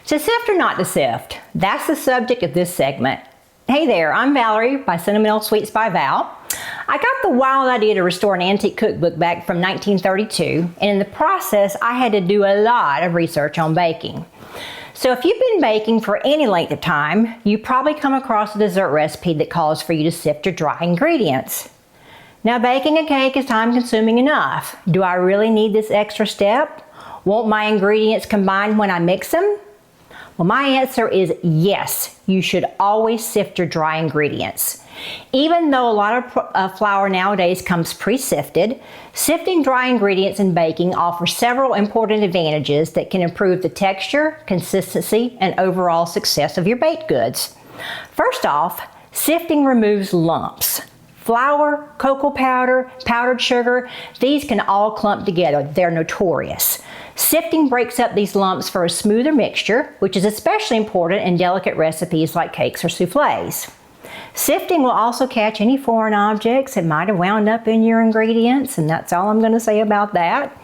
To sift or not to sift? That's the subject of this segment. Hey there, I'm Valerie by Sentimental Sweets by Val. I got the wild idea to restore an antique cookbook back from 1932, and in the process I had to do a lot of research on baking. So if you've been baking for any length of time, you probably come across a dessert recipe that calls for you to sift your dry ingredients. Now, baking a cake is time consuming enough. Do I really need this extra step? Won't my ingredients combine when I mix them? Well, my answer is yes, you should always sift your dry ingredients. Even though a lot of flour nowadays comes pre-sifted, sifting dry ingredients in baking offers several important advantages that can improve the texture, consistency, and overall success of your baked goods. First off, sifting removes lumps. Flour, cocoa powder, powdered sugar, these can all clump together. They're notorious. Sifting breaks up these lumps for a smoother mixture, which is especially important in delicate recipes like cakes or soufflés. Sifting will also catch any foreign objects that might have wound up in your ingredients, and that's all I'm going to say about that.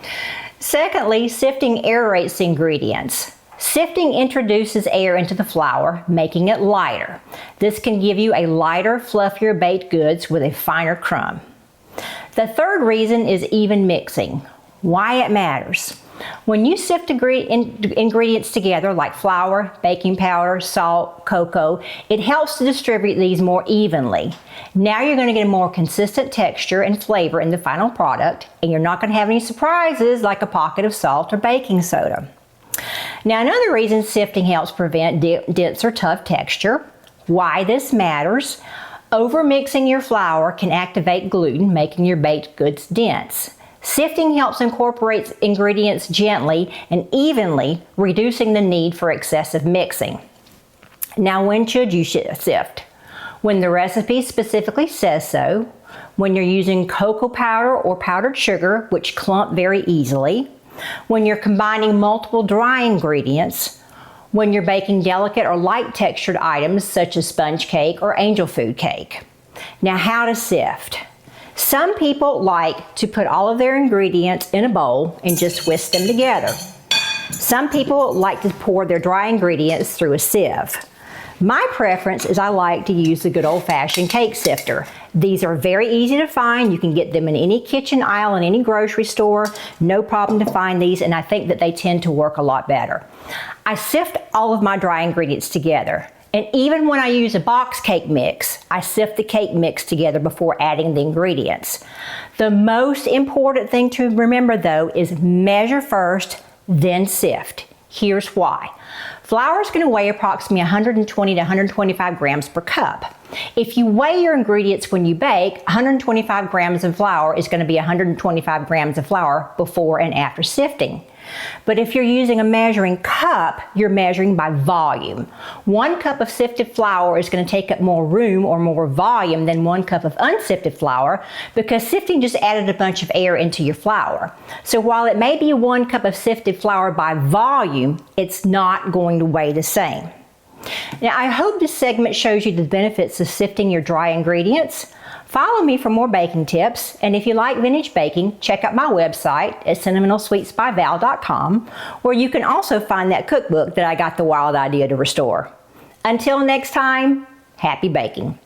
Secondly, sifting aerates the ingredients. Sifting introduces air into the flour, making it lighter. This can give you a lighter, fluffier baked goods with a finer crumb. The third reason is even mixing. Why it matters. When you sift ingredients together like flour, baking powder, salt, cocoa, it helps to distribute these more evenly. Now you're going to get a more consistent texture and flavor in the final product, and you're not going to have any surprises like a pocket of salt or baking soda. Now, another reason sifting helps prevent dense or tough texture. Why this matters. Overmixing your flour can activate gluten, making your baked goods dense. Sifting helps incorporate ingredients gently and evenly, reducing the need for excessive mixing. Now, when should you sift? When the recipe specifically says so, when you're using cocoa powder or powdered sugar, which clump very easily, when you're combining multiple dry ingredients, when you're baking delicate or light textured items such as sponge cake or angel food cake. Now, how to sift. Some people like to put all of their ingredients in a bowl and just whisk them together. Some people like to pour their dry ingredients through a sieve. My preference is I like to use the good old-fashioned cake sifter. These are very easy to find. You can get them in any kitchen aisle in any grocery store. No problem to find these, and I think that they tend to work a lot better. I sift all of my dry ingredients together. And even when I use a box cake mix, I sift the cake mix together before adding the ingredients. The most important thing to remember though is measure first, then sift. Here's why. Flour is going to weigh approximately 120 to 125 grams per cup. If you weigh your ingredients when you bake, 125 grams of flour is going to be 125 grams of flour before and after sifting. But if you're using a measuring cup, you're measuring by volume. 1 cup of sifted flour is going to take up more room or more volume than 1 cup of unsifted flour because sifting just added a bunch of air into your flour. So while it may be 1 cup of sifted flour by volume, it's not going to weigh the same. Now, I hope this segment shows you the benefits of sifting your dry ingredients. Follow me for more baking tips, and if you like vintage baking, check out my website at sentimentalsweetsbyval.com, where you can also find that cookbook that I got the wild idea to restore. Until next time, happy baking.